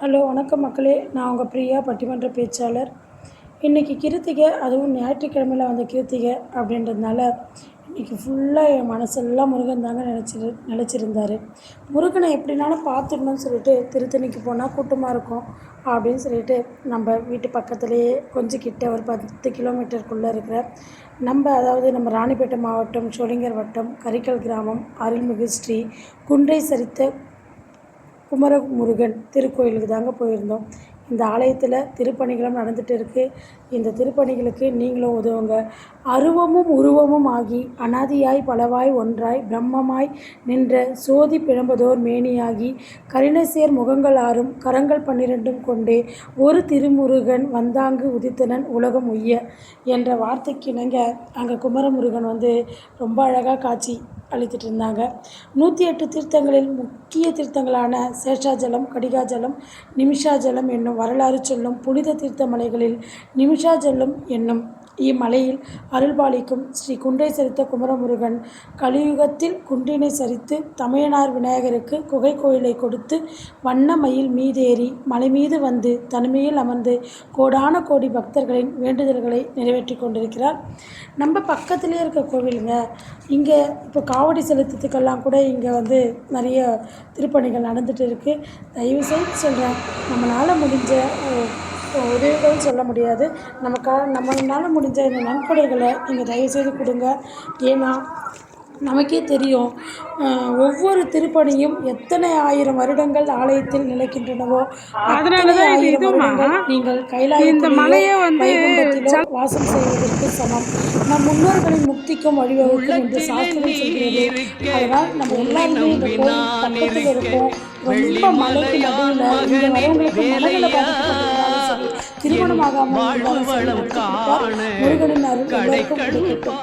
Hello வணக்கம் மக்களே, நான் உங்கள் பிரியா பட்டிமன்ற பேச்சாளர். இன்றைக்கி கிருத்திகை, அதுவும் ஞாயிற்றுக்கிழமையில் வந்த கிருத்திகை அப்படின்றதுனால இன்றைக்கி ஃபுல்லாக என் மனசெல்லாம் முருகன் தாங்க நினச்சிருந்தார். முருகனை எப்படினாலும் பார்த்துடணும்னு சொல்லிட்டு திருத்தணிக்கு போனால் கூட்டமாக இருக்கும் அப்படின்னு சொல்லிட்டு நம்ம வீட்டு பக்கத்துலேயே கொஞ்சம் கிட்ட ஒரு 10 கிலோமீட்டருக்குள்ளே இருக்கிற நம்ம ராணிப்பேட்டை மாவட்டம் சோளிங்கர் வட்டம் கரிக்கல் கிராமம் அருள்மிகு ஸ்ரீ குன்றை சரித்த குமரமுருகன் திருக்கோயிலுக்கு தாங்க போயிருந்தோம். இந்த ஆலயத்தில் திருப்பணிகளும் நடந்துகிட்டு இருக்குது. இந்த திருப்பணிகளுக்கு நீங்களும் உதவுங்க. அருவமும் உருவமும் ஆகி அனாதியாய் பலவாய் ஒன்றாய் பிரம்மமாய் நின்ற சோதி பிழம்பதோர் மேனியாகி கரிணசேர் முகங்கள் ஆறும் கரங்கள் 12 கொண்டே ஒரு திருமுருகன் வந்தாங்கு உதித்தனன் உலகம் உய்ய என்ற வார்த்தைக்கு இணங்க அங்கே குமரமுருகன் ரொம்ப அழகாக காட்சி அளித்துட்டு இருந்தாங்க. 108 தீர்த்தங்களில் முக்கிய தீர்த்தங்களான சேஷாஜலம், கடிகாஜலம், நிமிஷாஜலம் என்னும் வரலாறு சொல்லும் புனித தீர்த்த மலைகளில் நிமிஷாஜலம் என்னும் இம்மலையில் அருள்பாலிக்கும் ஸ்ரீ குன்றை சரித்த குமரமுருகன் கலியுகத்தில் குன்றினை சரித்து தமையனார் விநாயகருக்கு குகை கோயிலை கொடுத்து வண்ண மயில் மீதேறி மலை மீது வந்து தனிமையில் அமர்ந்து கோடான கோடி பக்தர்களின் வேண்டுதல்களை நிறைவேற்றி கொண்டிருக்கிறார். நம்ம பக்கத்துலேயே இருக்க கோவிலுங்க. இங்கே இப்போ காவடி செலுத்துறதுக்கெல்லாம் கூட இங்கே நிறைய திருப்பணிகள் நடந்துகிட்டு இருக்குது. தயவுசெய்து சொல்கிறேன், நம்மளால் முடிஞ்ச உதவிகள் சொல்ல முடியாது, நம்மளால் முடிஞ்ச இந்த நன்கொடைகளை நீங்கள் தயவுசெய்து கொடுங்க. ஏன்னா நமக்கே தெரியும், ஒவ்வொரு திருப்பணியும் எத்தனை ஆயிரம் வருடங்கள் ஆலயத்தில் நிலைக்கின்றனவோ அத்தனை ஆயிரம் வருடங்கள் நீங்கள் கைலாயத்திலேயோ வைகுண்டத்திலோ வாசம் செய்வதற்கு சமம். நம் முன்னோர்களின் முக்திக்கும் வழிவகுக்கும் என்று சாஸ்திரம் சொல்கிறது. அதனால் நம்ம எல்லாருமே இந்த கோயில் பக்கத்தில் இருக்கோம். ரொம்ப மலைக்கு நடுவில் இங்கே வரவங்களுக்கு மனநல பாதிக்கப்பட்டிருந்தாலும் சரி, திருமணமாகாமல் இருந்தாலும் சரி, முருகனின் அருள் எல்லோருக்கும் கிடைக்கட்டும்.